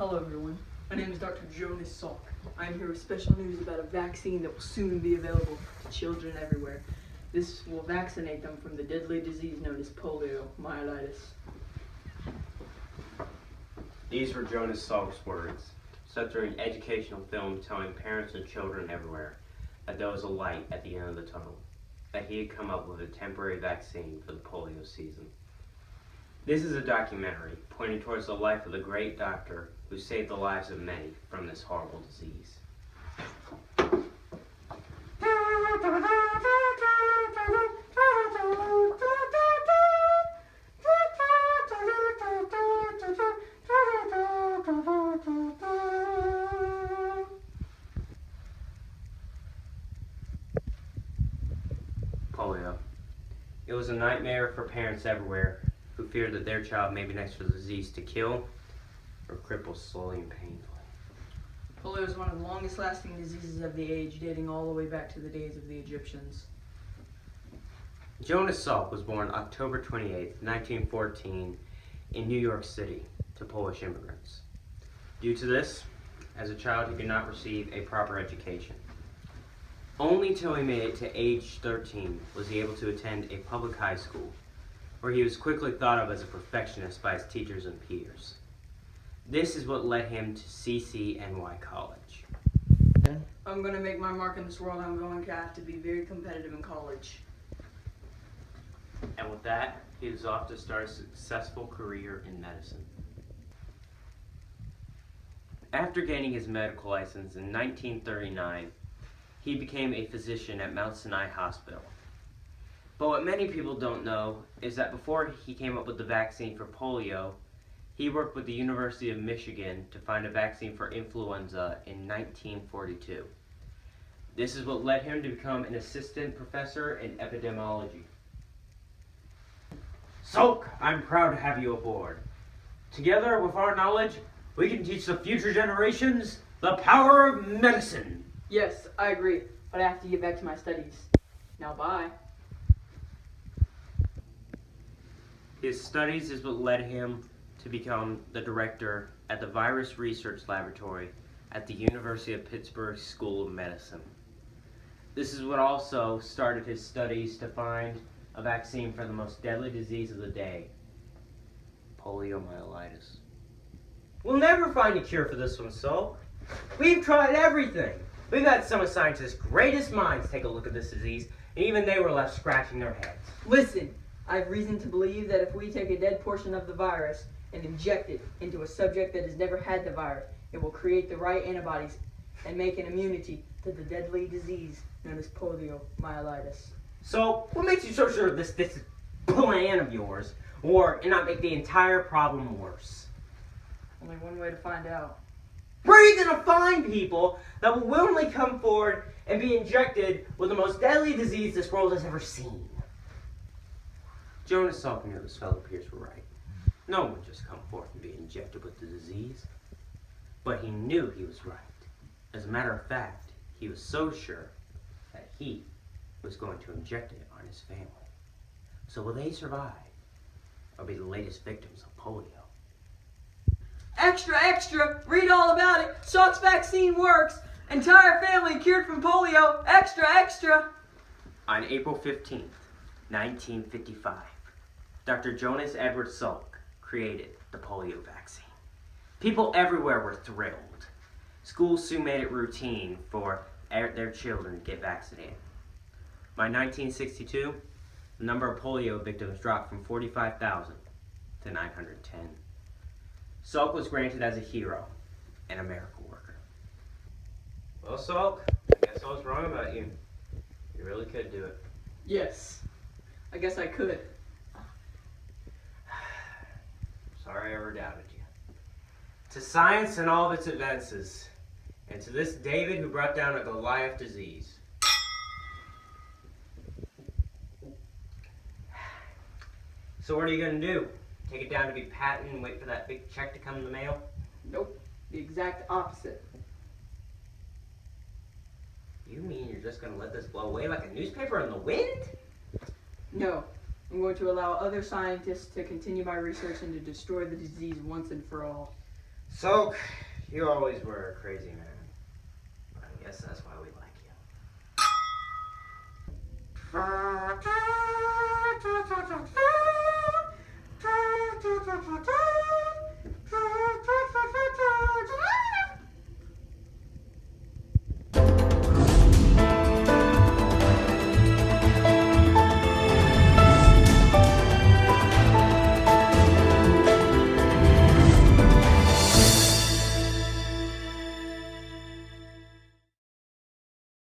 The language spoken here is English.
Hello everyone, my name is Dr. Jonas Salk. I am here with special news about a vaccine that will soon be available to children everywhere. This will vaccinate them from the deadly disease known as poliomyelitis. These were Jonas Salk's words, set through an educational film telling parents and children everywhere that there was a light at the end of the tunnel, that he had come up with a temporary vaccine for the polio season. This is a documentary pointing towards the life of the great doctor who saved the lives of many from this horrible disease. Polio. It was a nightmare for parents everywhere who feared that their child may be next to the disease to kill or cripple slowly and painfully. Polio is one of the longest lasting diseases of the age, dating all the way back to the days of the Egyptians. Jonas Salk was born October 28, 1914 in New York City to Polish immigrants. Due to this, as a child he could not receive a proper education. Only till he made it to age 13 was he able to attend a public high school, where he was quickly thought of as a perfectionist by his teachers and peers. This is what led him to CCNY College. I'm going to make my mark in this world. I'm going to have to be very competitive in college. And with that, he was off to start a successful career in medicine. After gaining his medical license in 1939, he became a physician at Mount Sinai Hospital. But what many people don't know is that before he came up with the vaccine for polio, he worked with the University of Michigan to find a vaccine for influenza in 1942. This is what led him to become an assistant professor in epidemiology. Salk, I'm proud to have you aboard. Together with our knowledge, we can teach the future generations the power of medicine. Yes, I agree, but I have to get back to my studies. Now bye. His studies is what led him to become the director at the Virus Research Laboratory at the University of Pittsburgh School of Medicine. This is what also started his studies to find a vaccine for the most deadly disease of the day, poliomyelitis. We'll never find a cure for this one, Salk. We've tried everything. We've had some of scientists' greatest minds take a look at this disease, and even they were left scratching their heads. Listen, I have reason to believe that if we take a dead portion of the virus and inject it into a subject that has never had the virus, it will create the right antibodies and make an immunity to the deadly disease known as poliomyelitis. So, what makes you so sure this plan of yours will not make the entire problem worse? Only one way to find out. Where are you going to find people that will willingly come forward and be injected with the most deadly disease this world has ever seen? Jonas Salk knew his fellow peers were right. No one would just come forth and be injected with the disease. But he knew he was right. As a matter of fact, he was so sure that he was going to inject it on his family. So will they survive or be the latest victims of polio? Extra, extra! Read all about it! Salk's vaccine works! Entire family cured from polio! Extra, extra! On April 15th, 1955, Dr. Jonas Edward Salk created the polio vaccine. People everywhere were thrilled. Schools soon made it routine for their children to get vaccinated. By 1962, the number of polio victims dropped from 45,000 to 910. Salk was granted as a hero and a miracle worker. Well, Salk, I guess I was wrong about you. You really could do it. Yes, I guess I could. Sorry I ever doubted you. To science and all of its advances, and to this David who brought down a Goliath disease. So what are you going to do? Take it down to be patent and wait for that big check to come in the mail? Nope, the exact opposite. You mean you're just going to let this blow away like a newspaper in the wind? No, I'm going to allow other scientists to continue my research and to destroy the disease once and for all. Soak, you always were a crazy man. I guess that's why we like you.